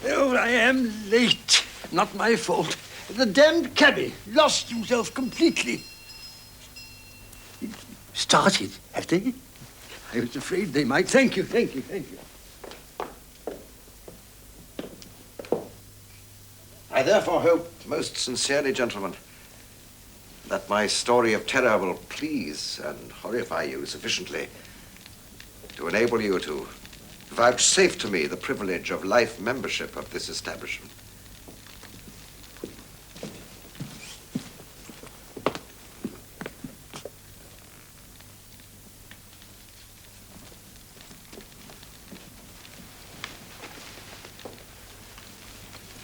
Oh, I am late. Not my fault. The damned cabby lost himself completely. Started, have they? I was afraid they might. Thank you. I therefore hope, most sincerely, gentlemen, that my story of terror will please and horrify you sufficiently to enable you to vouchsafe to me the privilege of life membership of this establishment.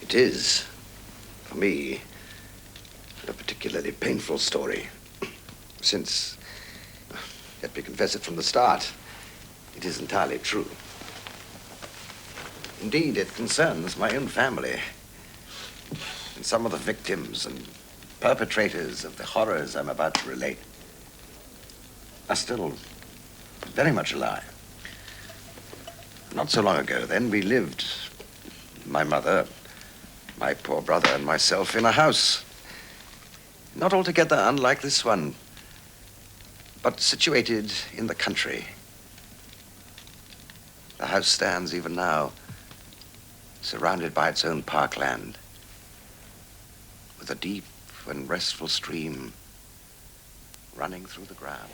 It is, for me, a particularly painful story, since, let me confess it from the start, it is entirely true. Indeed, it concerns my own family, and some of the victims and perpetrators of the horrors I'm about to relate are still very much alive. Not so long ago, then, we lived, my mother, my poor brother, and myself, in a house not altogether unlike this one, but situated in the country. The house stands even now, surrounded by its own parkland, with a deep and restful stream running through the ground.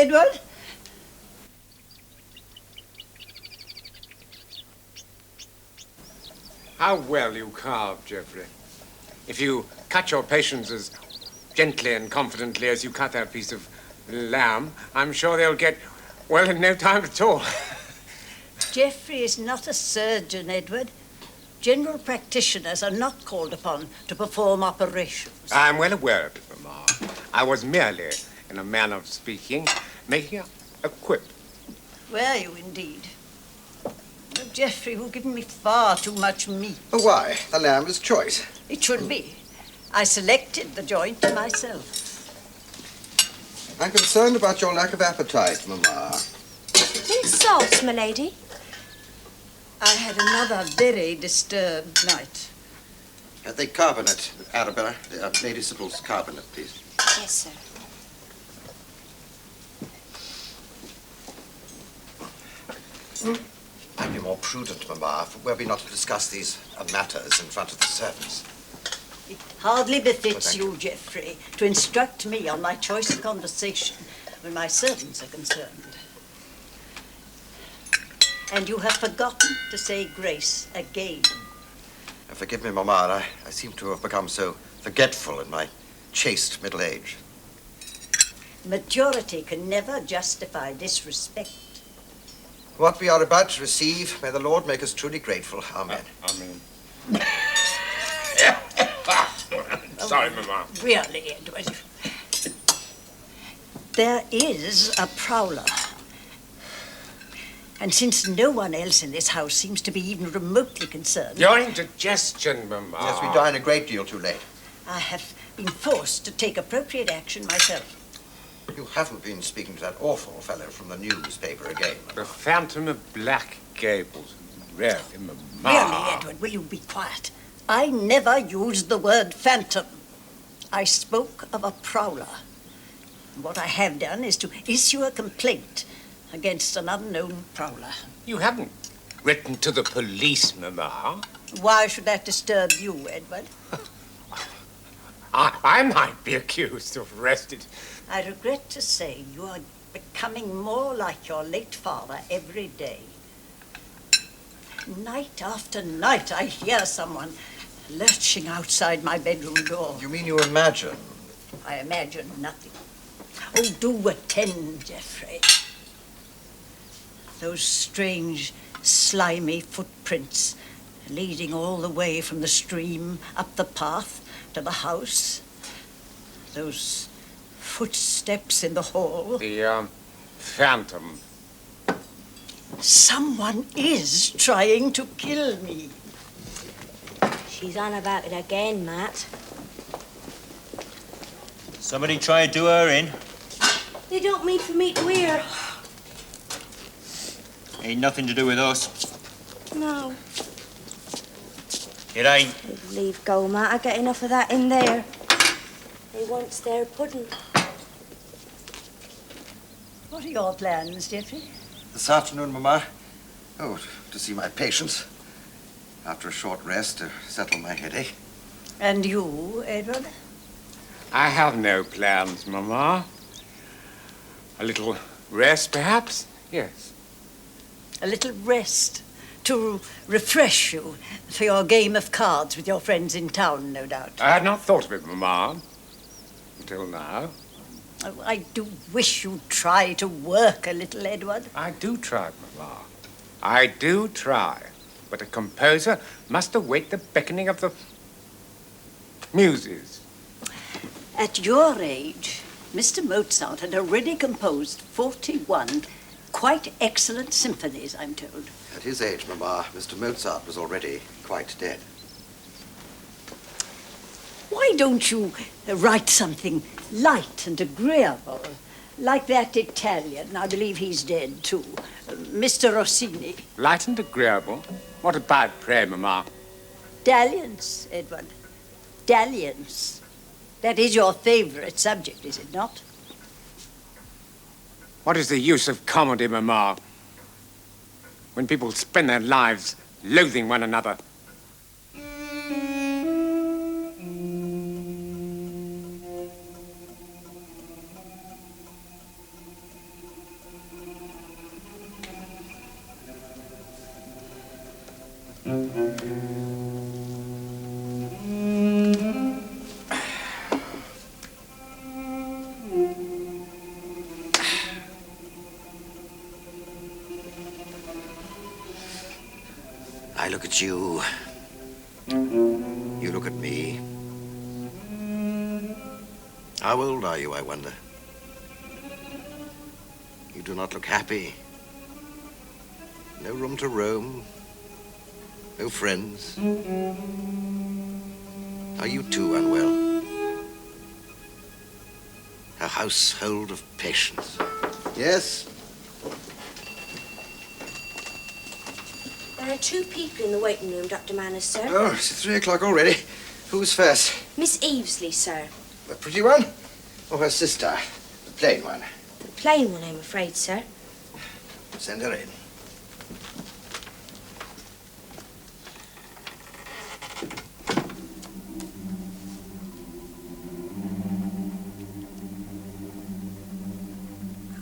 Edward? How well you carve, Geoffrey. If you cut your patients as gently and confidently as you cut that piece of lamb, I'm sure they'll get well in no time at all. Geoffrey is not a surgeon, Edward. General practitioners are not called upon to perform operations. I'm well aware of it, Mamma. I was merely, in a manner of speaking, making a quip. Were you indeed? Oh, Geoffrey, you've given me far too much meat. Oh, why? The lamb is choice. It should be. I selected the joint myself. I'm concerned about your lack of appetite, Mamma. Any salt, my lady? I had another very disturbed night. The carbonate, Arabella. Lady Sybil's carbonate, please. Yes, sir. I'd be more prudent, Mamma, were we not to discuss these matters in front of the servants. It hardly befits Well, you, Geoffrey, to instruct me on my choice of conversation when my servants are concerned. And you have forgotten to say grace again. Forgive me, Mamma. I seem to have become so forgetful in my chaste middle age. Maturity can never justify disrespect. What we are about to receive, may the Lord make us truly grateful. Amen. Amen. Sorry, Mama. Really, Edward. There is a prowler. And since no one else in this house seems to be even remotely concerned, Your indigestion, Mama. Yes, we dine a great deal too late. I have been forced to take appropriate action myself. You haven't been speaking to that awful fellow from the newspaper again. The Phantom of Black Gables. Really, Mama. Really, Edward, will you be quiet? I never used the word phantom. I spoke of a prowler. What I have done is to issue a complaint against an unknown prowler. You haven't written to the police, Mama. Why should that disturb you, Edward? I might be accused of arrested. I regret to say you are becoming more like your late father every day. Night after night, I hear someone lurching outside my bedroom door. You mean you imagine? I imagine nothing. Oh, do attend, Geoffrey. Those strange, slimy footprints leading all the way from the stream up the path to the house. Those footsteps in the hall. The, Phantom. Someone is trying to kill me. She's on about it again, Matt. Somebody try to do her in. They don't mean for me to hear. Ain't nothing to do with us. No. It ain't. Leave go, Matt. I get enough of that in there. They wants their pudding. What are your plans, Geoffrey? This afternoon, Mama. Oh, to see my patients. After a short rest to settle my headache. And you, Edward? I have no plans, Mama. A little rest, perhaps? Yes. A little rest to refresh you for your game of cards with your friends in town, no doubt. I had not thought of it, Mama, until now. Oh, I do wish you'd try to work a little, Edward. I do try, Mama. I do try. But a composer must await the beckoning of the muses. At your age, Mr. Mozart had already composed 41 quite excellent symphonies, I'm told. At his age, Mama, Mr. Mozart was already quite dead. Why don't you write something light and agreeable, like that Italian, I believe he's dead too, Mr. Rossini? Light and agreeable? What about, pray, Mama? Dalliance, Edward. Dalliance. That is your favorite subject, is it not? What is the use of comedy, Mama, when people spend their lives loathing one another? I look at you. You look at me. How old are you, I wonder? You do not look happy. No room to roam. No friends. Are you too unwell? A household of patients. Yes? There are 2 people in the waiting room, Dr. Manners, sir. Oh, it's 3 o'clock already. Who's first? Miss Evesley, sir. The pretty one? Or her sister? The plain one? The plain one, I'm afraid, sir. Send her in.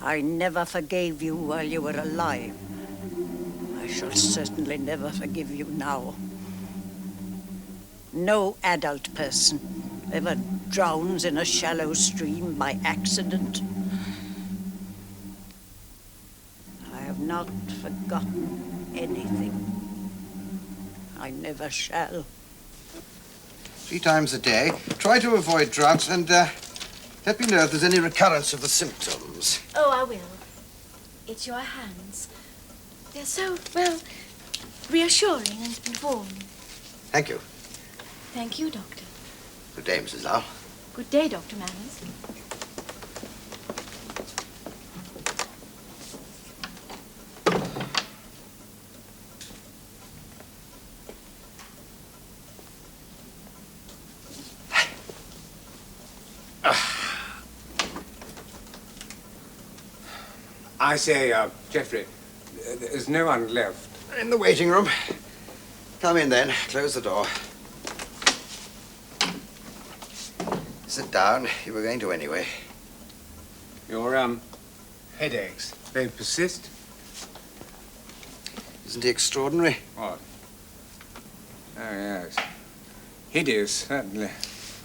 I never forgave you while you were alive. I shall certainly never forgive you now. No adult person ever drowns in a shallow stream by accident. I have not forgotten anything. I never shall. 3 times a day. Try to avoid drugs and let me know if there's any recurrence of the symptoms. Oh, I will. It's your hands. They're so, well, reassuring and warm. Thank you. Thank you, Doctor. Good day, Mrs. Lau. Good day, Dr. Manners. I say, Geoffrey, there's no one left. In the waiting room. Come in then. Close the door. Sit down. You were going to anyway. Your, headaches, they persist? Isn't he extraordinary? What? Oh, yes. Hideous, certainly.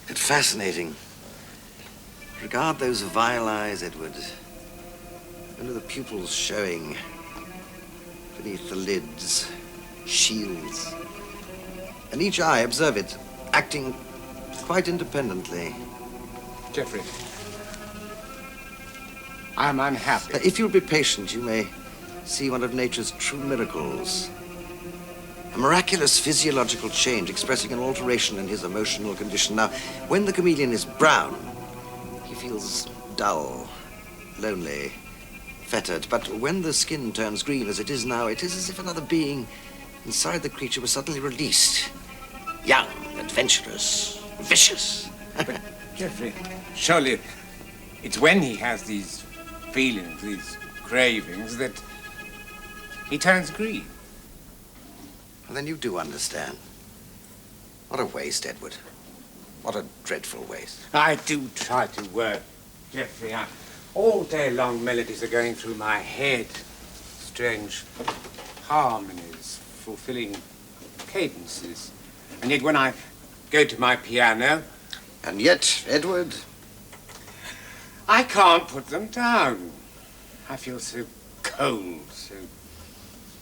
But fascinating. Regard those vile eyes, Edward. Under the pupils showing. Beneath the lids. Shields. And each eye, observe it, acting quite independently. Geoffrey, I'm unhappy. Now, if you'll be patient, you may see one of nature's true miracles. A miraculous physiological change expressing an alteration in his emotional condition. Now, when the chameleon is brown, he feels dull, lonely, fettered. But when the skin turns green, as it is now, it is as if another being inside the creature was suddenly released. Young, adventurous, vicious. But, Geoffrey, surely it's when he has these feelings, these cravings, that he turns green. Well, then you do understand. What a waste, Edward. What a dreadful waste. I do try to work, Geoffrey. All day long melodies are going through my head. Strange harmonies, fulfilling cadences. And yet when I go to my piano... And yet, Edward... I can't put them down. I feel so cold, so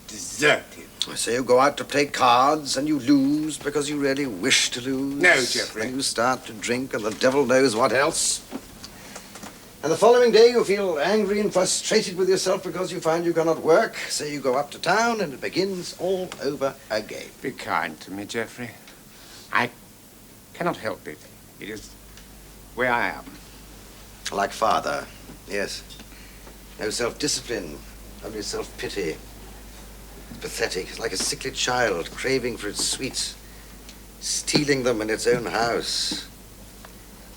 deserted. So you go out to play cards and you lose because you really wish to lose. No, Geoffrey. And you start to drink and the devil knows what else. And the following day you feel angry and frustrated with yourself because you find you cannot work. So you go up to town and it begins all over again. Be kind to me, Geoffrey. I cannot help it. It is where I am. Like father, yes. No self-discipline, only self-pity. Pathetic. It's like a sickly child craving for its sweets, stealing them in its own house.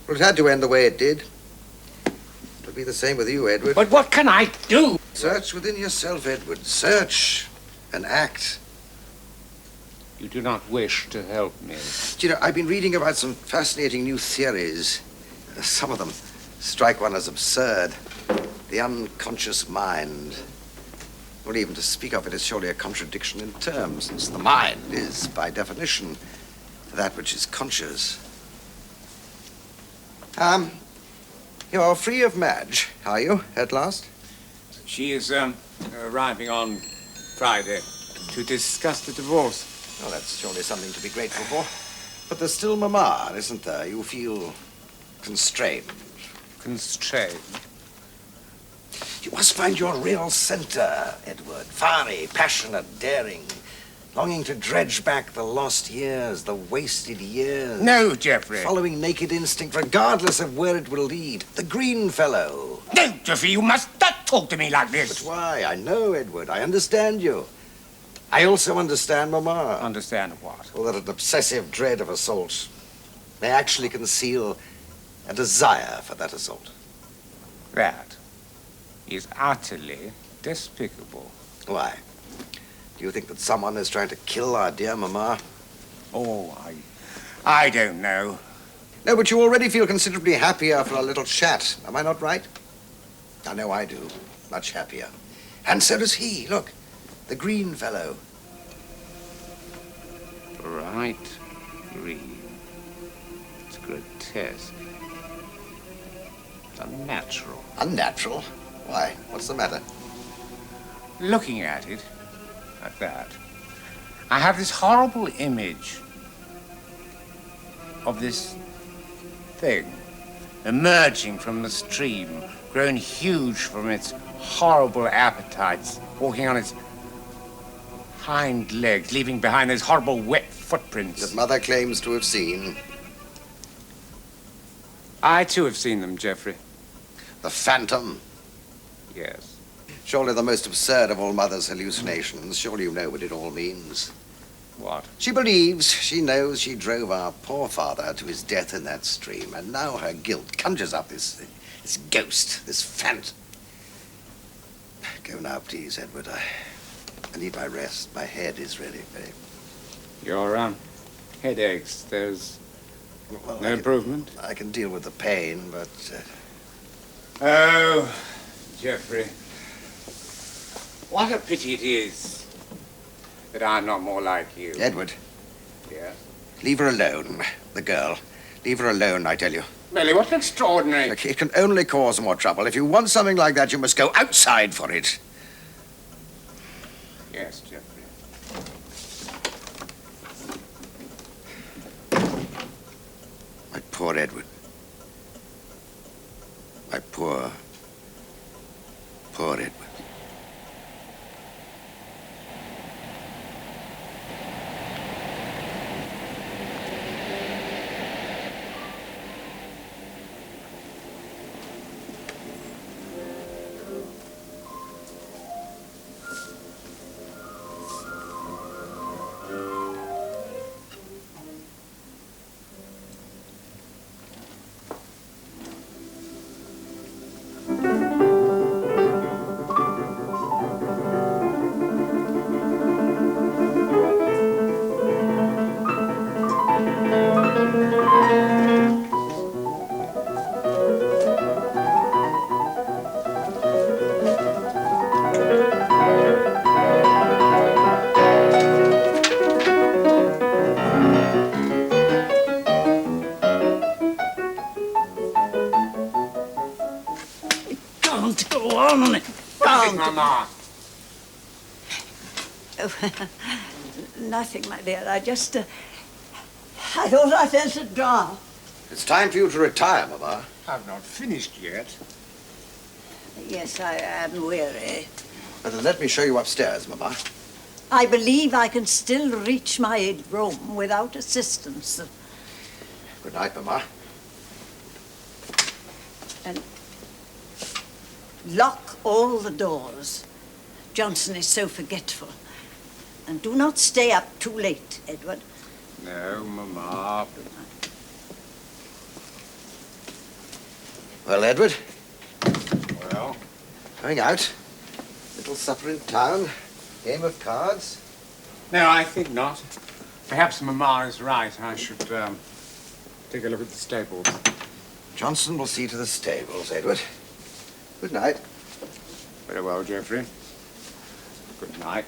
Well, it had to end the way it did. It'll be the same with you, Edward. But what can I do? Search within yourself, Edward. Search and act. You do not wish to help me. Do you know, I've been reading about some fascinating new theories. Some of them strike one as absurd. The unconscious mind. Well, even to speak of it is surely a contradiction in terms, since the mind is, by definition, that which is conscious. You're free of Madge, are you, at last? She is arriving on Friday to discuss the divorce. Well, that's surely something to be grateful for. But there's still Mama, isn't there? You feel constrained. Constrained? You must find your real center, Edward. Fiery, passionate, daring. Longing to dredge back the lost years, the wasted years. No, Geoffrey. Following naked instinct, regardless of where it will lead. The green fellow. No, Geoffrey, you must not talk to me like this. But why? I know, Edward. I understand you. I also understand Mama. Understand what? Well, that an obsessive dread of assault may actually conceal a desire for that assault. That is utterly despicable. Why? Do you think that someone is trying to kill our dear Mama? Oh, I don't know. No, but you already feel considerably happier for a little chat. Am I not right? I know I do. Much happier. And so does he. Look, the green fellow. Bright green. It's grotesque. It's unnatural. Unnatural? Why? What's the matter? looking at it, at that, I have this horrible image of this thing emerging from the stream, grown huge from its horrible appetites, walking on its hind legs, leaving behind those horrible wet footprints. That Mother claims to have seen. I, too, have seen them, Geoffrey. The phantom. Yes. Surely the most absurd of all Mother's hallucinations. Surely you know what it all means. What? She believes, she knows she drove our poor father to his death in that stream, and now her guilt conjures up this ghost, this phantom. Go now, please, Edward. I need my rest. My head is really very... Your headaches, there's Well, no improvement? I can deal with the pain, but... Oh, Geoffrey, what a pity it is that I'm not more like you. Edward, Yeah? leave her alone, the girl. Leave her alone, I tell you. Melly, what an extraordinary... Look, it can only cause more trouble. If you want something like that, you must go outside for it. Yes, Geoffrey. My poor Edward. My poor Edward. Can't go on. Nothing, Mama. Nothing, my dear. I just... I thought I felt a draft. It's time for you to retire, Mama. I've not finished yet. Yes, I am weary. Then let me show you upstairs, Mama. I believe I can still reach my room without assistance. Good night, Mama. And lock all the doors. Johnson is so forgetful. And do not stay up too late, Edward. No, Mama. Well, Edward, Well, going out. Little supper in town. Game of cards. no, I think not. Perhaps Mama is right. I should take a look at the stables. Johnson will see to the stables, Edward. Good night. Very well, Geoffrey. Good night.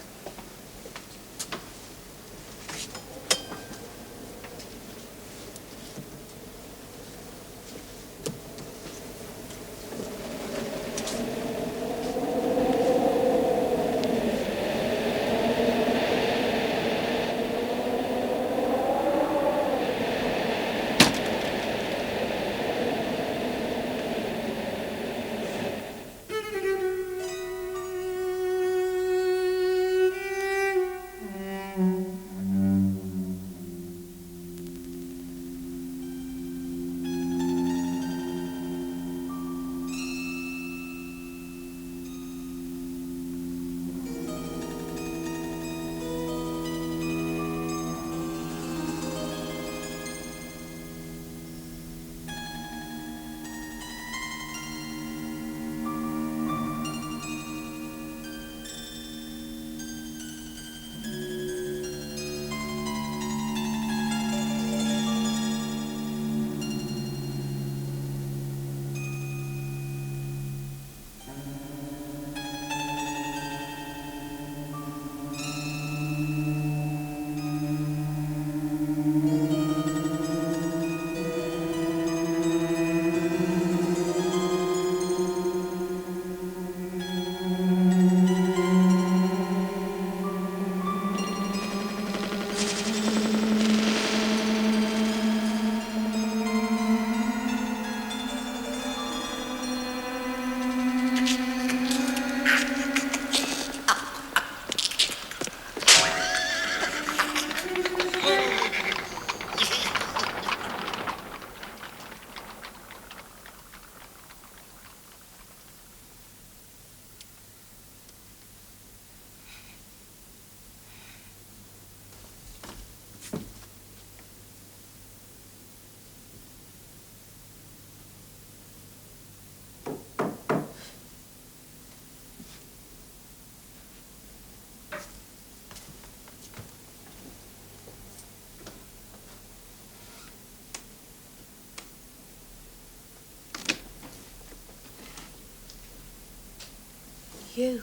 You.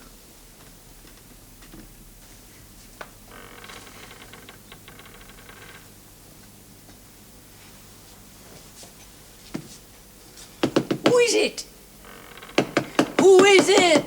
Who is it? Who is it?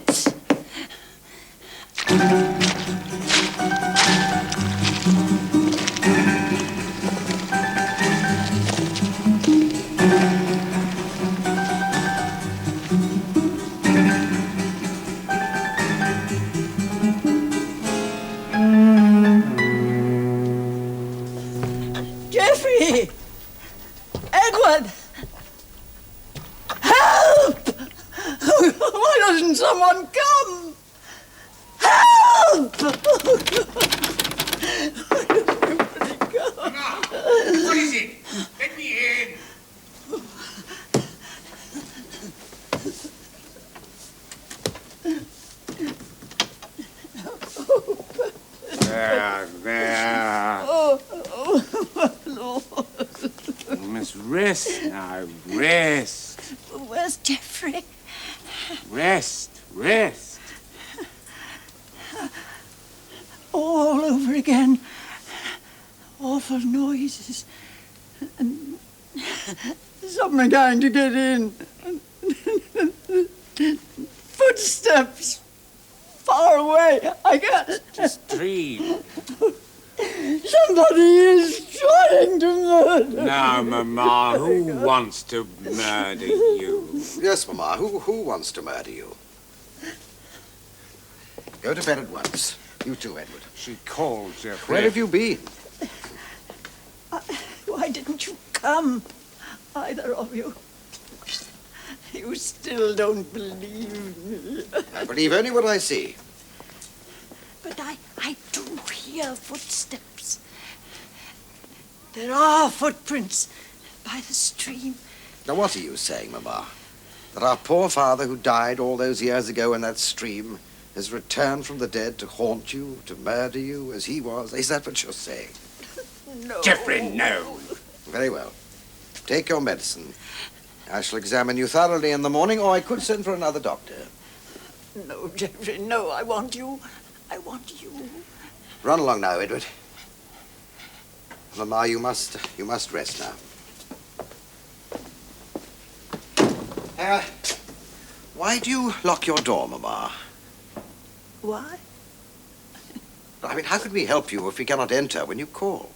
Jeffrey! Edward! Help! Why doesn't someone come? Help! What is it? Let me in. There. Lord. You must rest now. Rest. Where's Jeffrey? Rest. Rest. All over again. Awful noises. And someone going to get in. Footsteps. Far away. I can't. Just dream. Somebody is trying to murder. Now, Mama, who wants to murder you? Yes, Mama. Who wants to murder you? Go to bed at once. You too, Edward. She called, Jeffrey. Where have you been? Why didn't you come? Either of you. You still don't believe me. I believe only what I see. But I do hear footsteps. There are footprints by the stream. Now, what are you saying, Mama? That our poor father who died all those years ago in that stream has returned from the dead to haunt you, to murder you as he was? Is that what you're saying? No. Jeffrey, no. Very well. Take your medicine. I shall examine you thoroughly in the morning, or I could send for another doctor. No, Jeffrey, no. I want you. I want you. Run along now, Edward. Mama, you must rest now. Why do you lock your door, Mama? Why? I mean, how could we help you if we cannot enter when you call?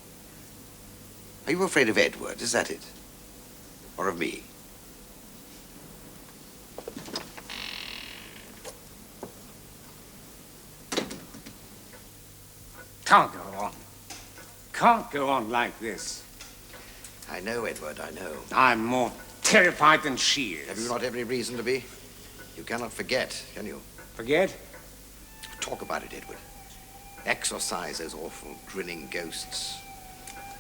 Are you afraid of Edward? Is that it? Or of me? Can't go on. Can't go on like this. I know, Edward, I know. I'm more terrified than she is. Have you not every reason to be? You cannot forget, can you? Forget? Talk about it, Edward. Exorcise those awful grinning ghosts.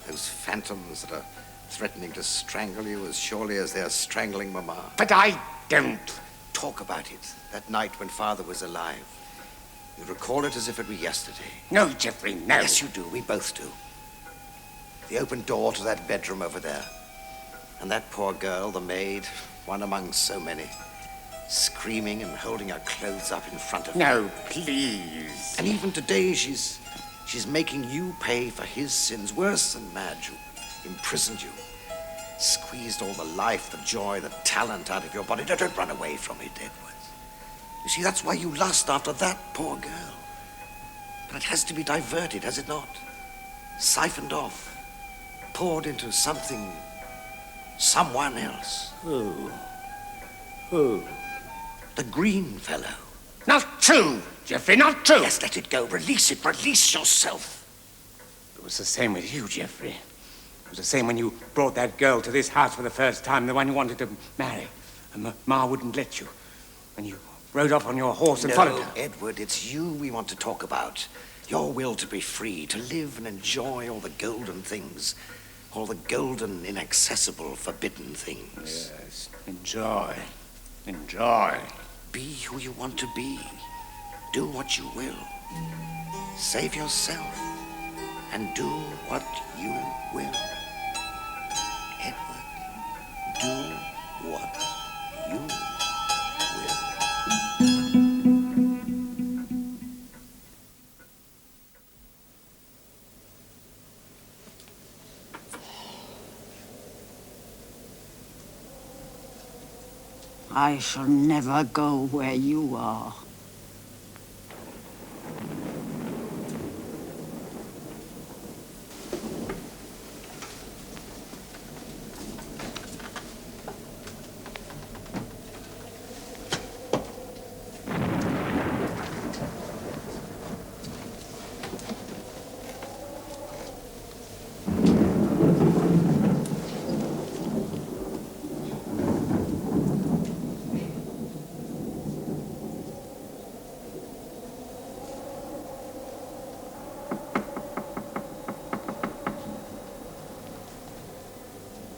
Those phantoms that are threatening to strangle you as surely as they're strangling Mama. But I don't. Talk about it. That night when Father was alive. You recall it as if it were yesterday. No, Jeffrey, no. Yes, you do. We both do. The open door to that bedroom over there. And that poor girl, the maid, one among so many, screaming and holding her clothes up in front of her. No, please. And even today, she's making you pay for his sins, worse than mad. You imprisoned you, squeezed all the life, the joy, the talent out of your body. Don't run away from it, Edward. You see, that's why you lust after that poor girl. But it has to be diverted, has it not? Siphoned off, poured into something, someone else. Who? Who? The green fellow. Not true, Jeffrey, not true. Yes, let it go. Release it. Release yourself. It was the same with you, Jeffrey. It was the same when you brought that girl to this house for the first time, the one you wanted to marry. And Ma wouldn't let you. When you rode off on your horse and followed her. Edward, it's you we want to talk about. Your will to be free, to live and enjoy all the golden things. All the golden, inaccessible, forbidden things. Yes, enjoy. Enjoy. Be who you want to be. Do what you will. Save yourself. And do what you will. Edward, do what you will. I shall never go where you are.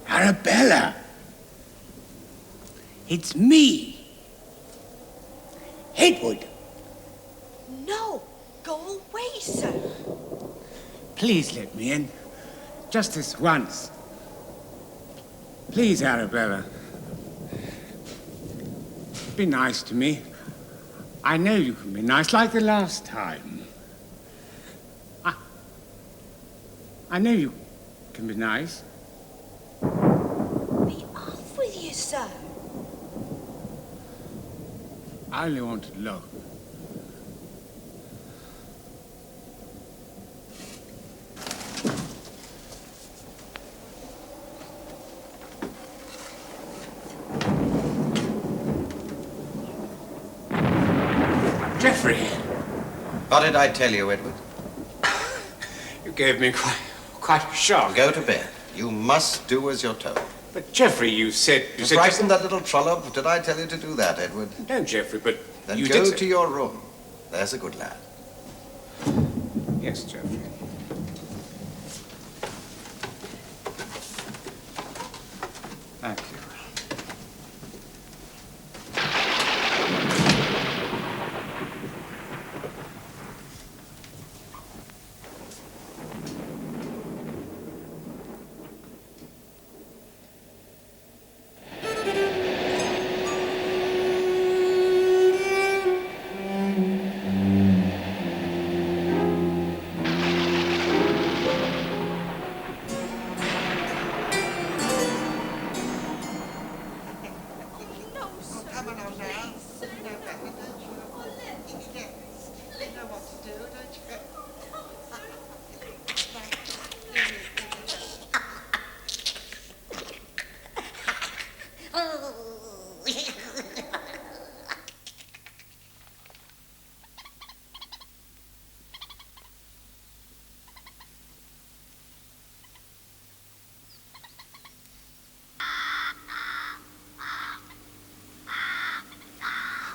Arabella, it's me, Edward. No, go away, sir. Please let me in, just this once. Please, Arabella. Be nice to me. I know you can be nice, like the last time. I know you can be nice. Be off with you, sir. I only want to look. Geoffrey! What did I tell you, Edward? You gave me quite a shock. Go to bed. You must do as you're told. But Geoffrey, you said... You frightened that little trollop. Did I tell you to do that, Edward? No, Geoffrey, but Then you go did to your room. There's a good lad. Yes, Geoffrey. Thank you.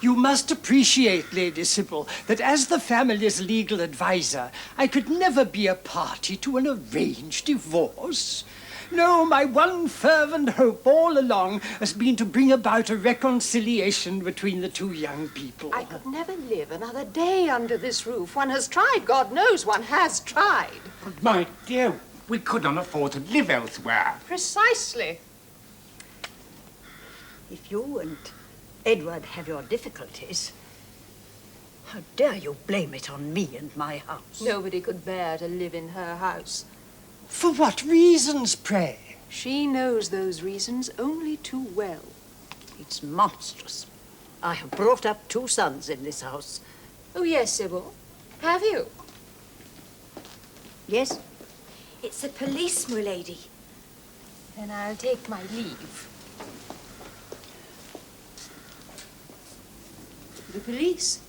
You must appreciate, Lady Sybil, that as the family's legal advisor, I could never be a party to an arranged divorce. No, my one fervent hope all along has been to bring about a reconciliation between the two young people. I could never live another day under this roof. One has tried. God knows one has tried. But my dear, we could not afford to live elsewhere. Precisely. If you and Edward have your difficulties, how dare you blame it on me and my house? Nobody could bear to live in her house. For what reasons, pray? She knows those reasons only too well. It's monstrous. I have brought up two sons in this house. Oh, yes, Sybil. Have you? Yes? It's the police, my lady. Then I'll take my leave. The police?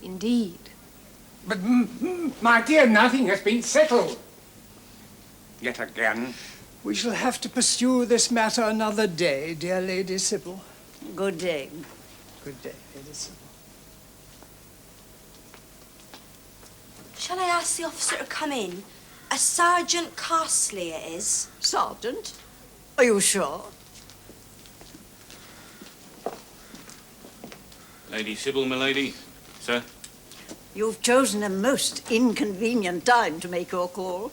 Indeed. But, my dear, nothing has been settled. Yet again. We shall have to pursue this matter another day, dear Lady Sybil. Good day. Good day, Lady Sybil. Shall I ask the officer to come in? A Sergeant Castley it is. Sergeant? Are you sure? Lady Sybil, milady. Sir? You've chosen a most inconvenient time to make your call.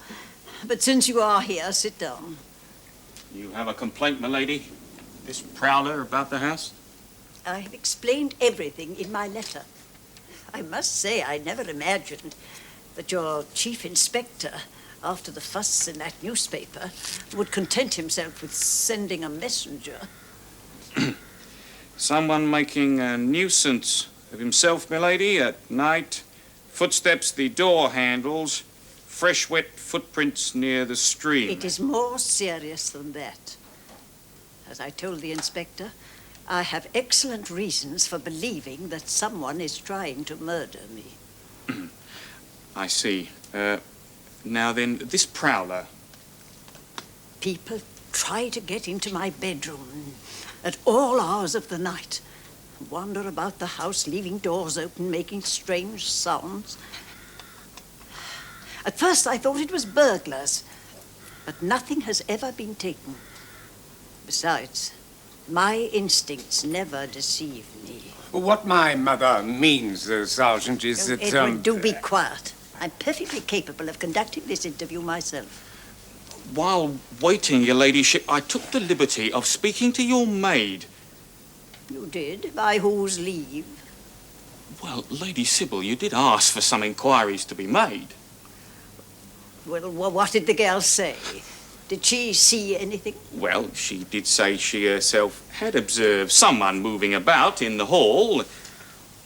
But since you are here, sit down. You have a complaint, milady? This prowler about the house? I have explained everything in my letter. I must say I never imagined that your chief inspector, after the fuss in that newspaper, would content himself with sending a messenger. Someone making a nuisance of himself, milady, at night. Footsteps, the door handles. Fresh, wet footprints near the stream. It is more serious than that. As I told the inspector, I have excellent reasons for believing that someone is trying to murder me. I see. Now then, this prowler. People try to get into my bedroom at all hours of the night, wander about the house, leaving doors open, making strange sounds. At first I thought it was burglars, but nothing has ever been taken. Besides, my instincts never deceive me. What my mother means, Sergeant, is that... Edward, do be quiet. I'm perfectly capable of conducting this interview myself. While waiting, your ladyship, I took the liberty of speaking to your maid. You did? By whose leave? Well, Lady Sybil, you did ask for some inquiries to be made. Well, what did the girl say? Did she see anything? Well, she did say she herself had observed someone moving about in the hall.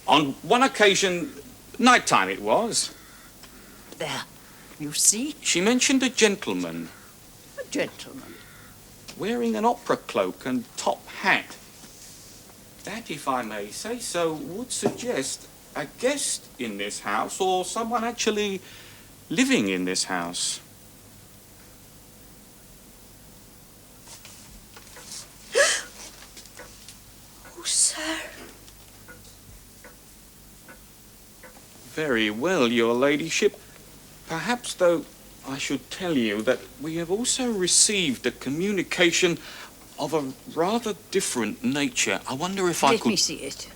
On one occasion, night-time it was. There, you see? She mentioned a gentleman. A gentleman? Wearing an opera cloak and top hat. That, if I may say so, would suggest a guest in this house or someone actually living in this house. Oh, sir. Very well, your ladyship. Perhaps, though, I should tell you that we have also received a communication of a rather different nature. I wonder if I could... Let me see it.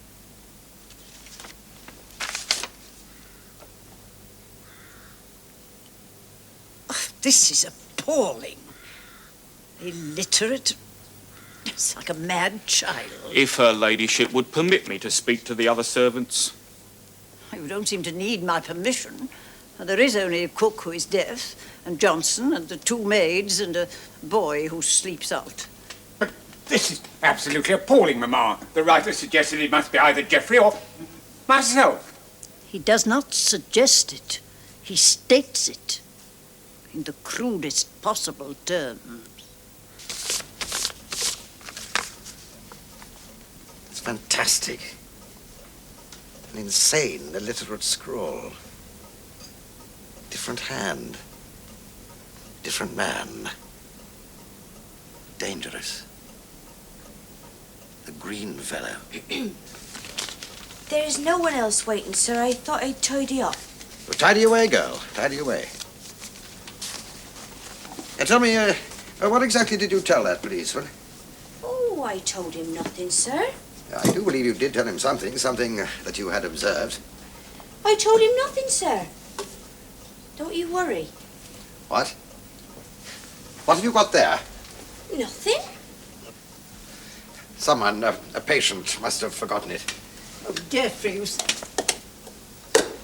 Oh, this is appalling. Illiterate. It's like a mad child. If her ladyship would permit me to speak to the other servants. You don't seem to need my permission. There is only a cook who is deaf, and Johnson, and the 2 maids, and a boy who sleeps out. But this is absolutely appalling, Mamma. The writer suggested it must be either Geoffrey or myself. He does not suggest it. He states it in the crudest possible terms. It's fantastic. An insane, illiterate scrawl. Different hand. Different man. Dangerous. The green fellow. There is no one else waiting, sir. I thought I'd tidy up. Well, tidy away, girl. Tidy away. Now, tell me, what exactly did you tell that policeman? Oh, I told him nothing, sir. I do believe you did tell him something that you had observed. I told him nothing, sir. Don't you worry. What? What have you got there? Nothing. Someone, a patient, must have forgotten it. Oh, Geoffrey, you...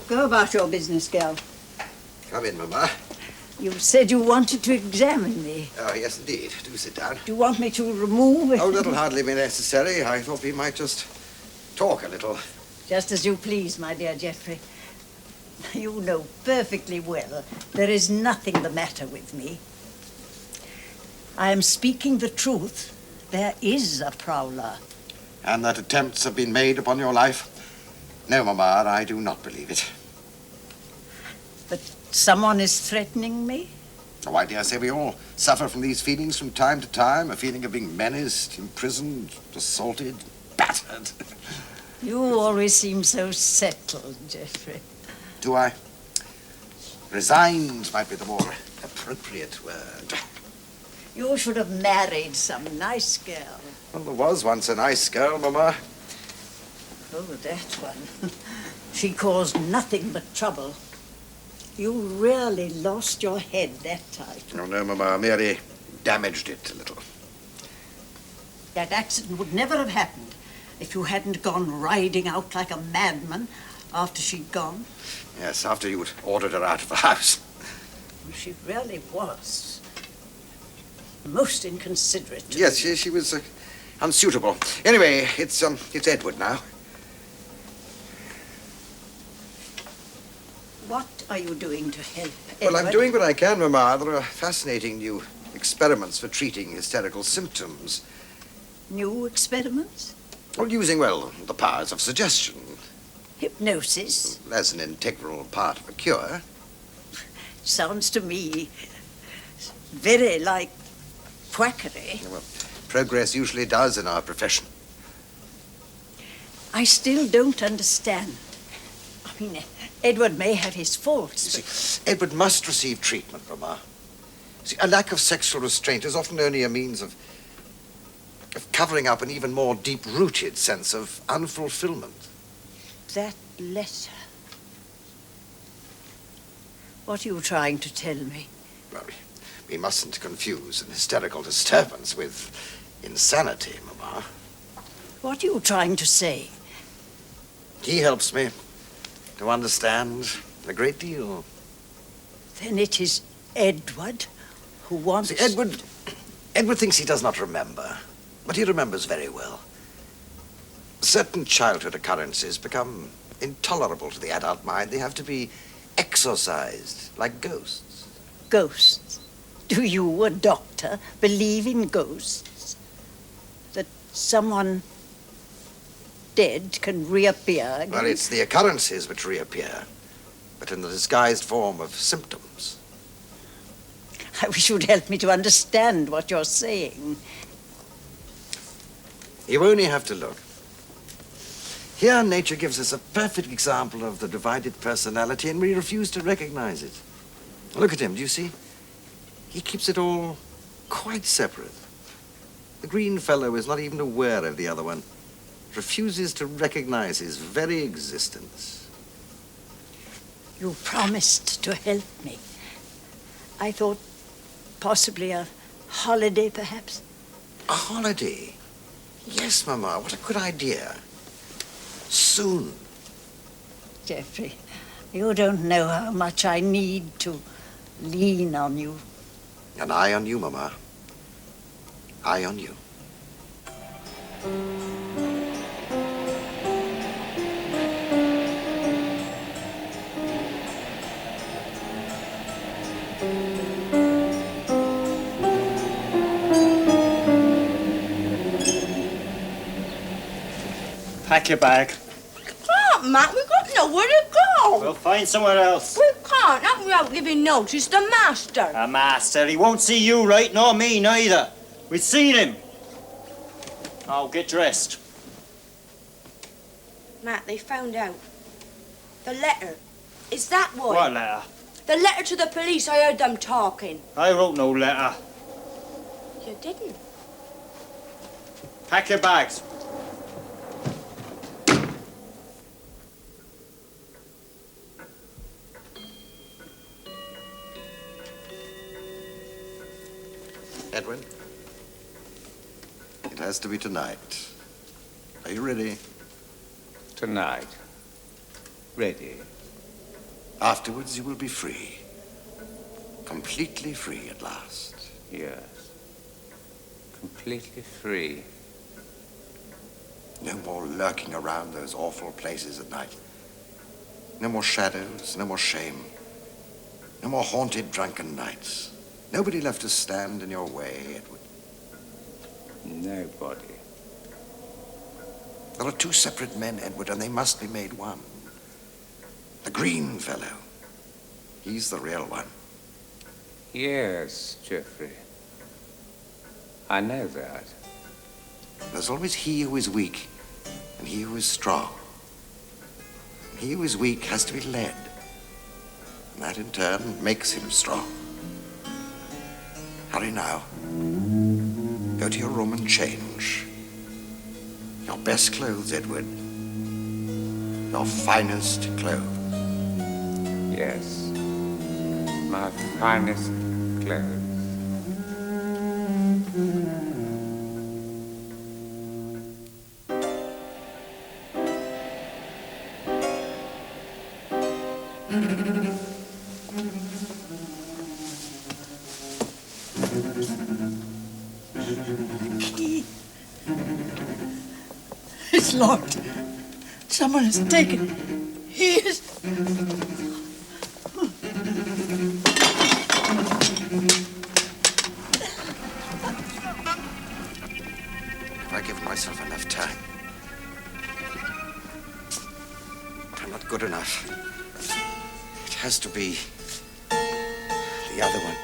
Go about your business, girl. Come in, Mamma. You said you wanted to examine me. Oh, yes, indeed. Do sit down. Do you want me to remove it? Oh, that'll hardly be necessary. I thought we might just talk a little. Just as you please, my dear Geoffrey. You know perfectly well there is nothing the matter with me. I am speaking the truth. There is a prowler. And that attempts have been made upon your life? No, Mamma, I do not believe it. But someone is threatening me? Oh, I dare say we all suffer from these feelings from time to time. A feeling of being menaced, imprisoned, assaulted, battered. You always seem so settled, Geoffrey. Do I? Resigned might be the more appropriate word. You should have married some nice girl. Well, there was once a nice girl, Mamma. Oh, that one. She caused nothing but trouble. You really lost your head that time. Oh, no, Mamma, merely damaged it a little. That accident would never have happened if you hadn't gone riding out like a madman after she'd gone. Yes, after you'd ordered her out of the house. She really was most inconsiderate. Yes, she was unsuitable. Anyway, it's Edward now. What are you doing to help, Well, I'm Edward? doing what I can, Mamma. There are fascinating new experiments for treating hysterical symptoms. New experiments? Well, using, well, the powers of suggestion Hypnosis? as an integral part of a cure. Sounds to me very like quackery. Well, progress usually does in our profession. I still don't understand. I mean, Edward may have his faults, You but see, Edward must receive treatment, Mamma. See, a lack of sexual restraint is often only a means of covering up an even more deep-rooted sense of unfulfillment. that letter. What are you trying to tell me? Well, we mustn't confuse an hysterical disturbance with insanity, Mamma. What are you trying to say? He helps me to understand a great deal. Then it is Edward who wants... See, Edward thinks he does not remember, but he remembers very well. Certain childhood occurrences become intolerable to the adult mind. They have to be exorcised, like ghosts. Ghosts? Do you, a doctor, believe in ghosts? That someone dead can reappear again? Well, it's the occurrences which reappear, but in the disguised form of symptoms. I wish you'd help me to understand what you're saying. You only have to look. Here, nature gives us a perfect example of the divided personality, and we refuse to recognize it. Look at him, do you see? He keeps it all quite separate. The green fellow is not even aware of the other one, refuses to recognize his very existence. You promised to help me. I thought possibly a holiday, perhaps. A holiday? Yes, Mamma, what a good idea. Soon. Geoffrey, you don't know how much I need to lean on you. An eye on you, Mamma. Eye on you. Pack your bag. Can't, Matt. We've got nowhere to go. We'll find somewhere else. We can't, not without giving notice to Master. A master, he won't see you, right? Nor me, neither. We've seen him. Oh, get dressed. Matt, they found out. The letter. Is that why? What letter? The letter to the police. I heard them talking. I wrote no letter. You didn't. Pack your bags. Edwin, it has to be tonight. Are you ready? Tonight. Ready. Afterwards, you will be free. Completely free at last. Yes. Completely free. No more lurking around those awful places at night. No more shadows, no more shame. No more haunted, drunken nights. Nobody left to stand in your way, Edward. Nobody. There are two separate men, Edward, and they must be made one. The green fellow. He's the real one. Yes, Geoffrey. I know that. There's always he who is weak and he who is strong. He who is weak has to be led. And that, in turn, makes him strong. Hurry now. Go to your room and change. Your best clothes, Edward. Your finest clothes. Yes. My finest clothes. Lord. Someone has taken. He is. Have I given myself enough time? I'm not good enough. It has to be the other one.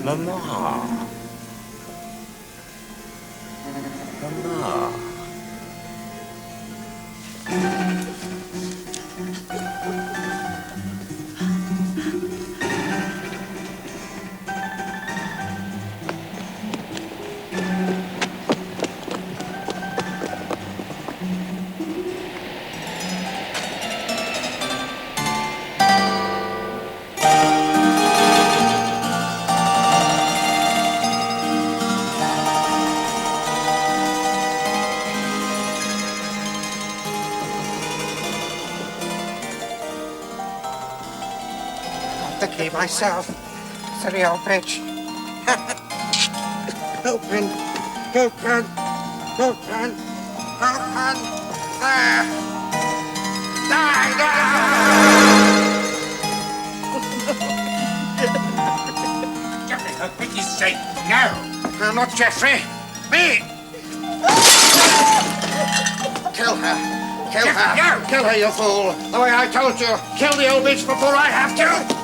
Mama. Mama. The key myself. Silly old bitch. Open. Open. Open. Open. There. Die. Jeffrey, for pity's sake, no! No, not Jeffrey. Me. Kill her. Kill her. No. Kill her, you fool. The way I told you. Kill the old bitch before I have to.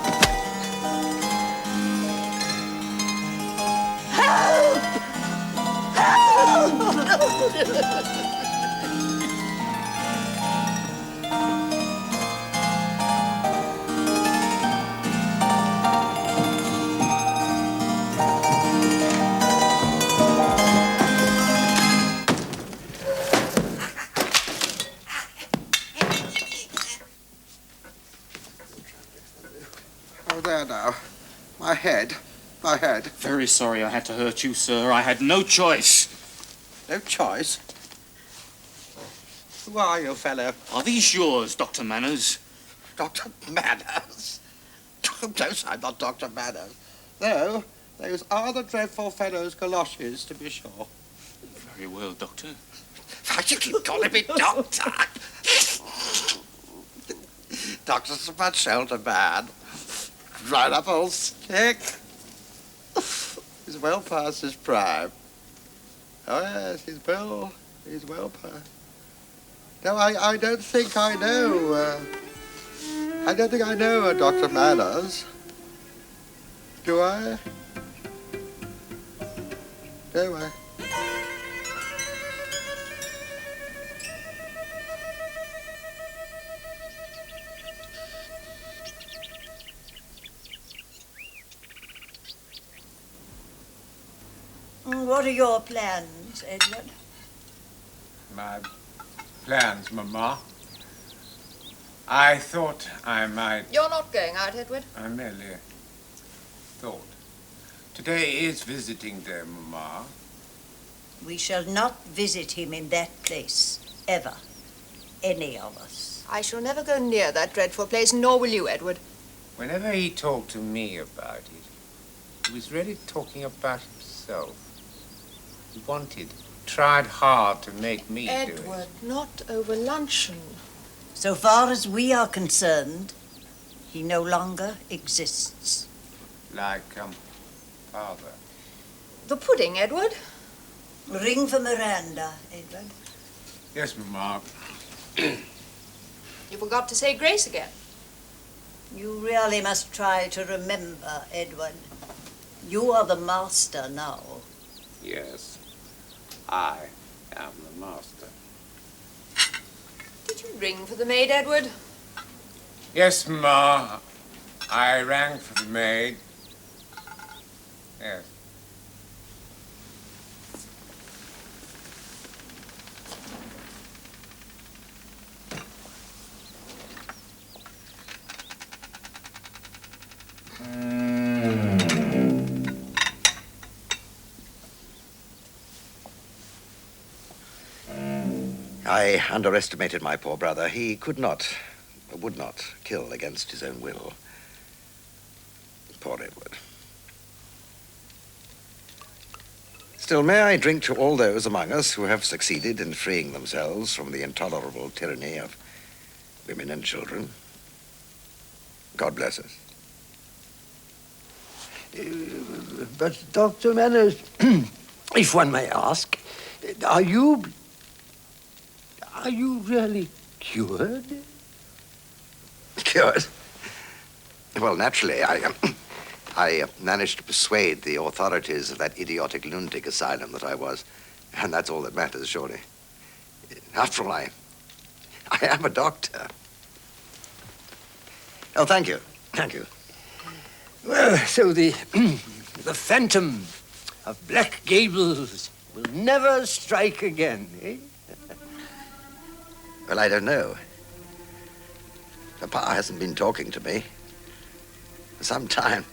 Oh, there now. My head. My head. Very sorry I had to hurt you, sir. I had no choice. No choice? Who are you, fellow? Are these yours, Dr. Manners? Dr. Manners? No, I'm not Dr. Manners. No, those are the dreadful fellow's galoshes, to be sure. Very well, Doctor. Why do you keep calling me Doctor? Doctor's a much older man. Right up old stick. He's well past his prime. Oh, yes, he's well past. No, I don't think I know. I don't think I know Dr. Manners. Do I? Do I? What are your plans, Edward? My plans, Mama. I thought I might... You're not going out, Edward. I merely thought. Today is visiting day, Mama. We shall not visit him in that place, ever. Any of us. I shall never go near that dreadful place, nor will you, Edward. Whenever he talked to me about it, He was really talking about himself. He tried hard to make me do it. Edward, not over luncheon. So far as we are concerned, he no longer exists. Like, father. The pudding, Edward. Ring for Miranda, Edward. Yes, Mamma. You forgot to say grace again. You really must try to remember, Edward. You are the master now. Yes, I am the master. Did you ring for the maid, Edward? Yes, Ma. I rang for the maid. Yes. I underestimated my poor brother. He would not kill against his own will. Poor Edward. Still, may I drink to all those among us who have succeeded in freeing themselves from the intolerable tyranny of women and children. God bless us. But, Dr. Manners, if one may ask, are you really cured? Cured? Well, naturally, I managed to persuade the authorities of that idiotic lunatic asylum that I was, and that's all that matters, surely. After all, I am a doctor. Oh, thank you. Thank you. Well, so the phantom of Black Gables will never strike again, eh? Well, I don't know. Papa hasn't been talking to me for some time.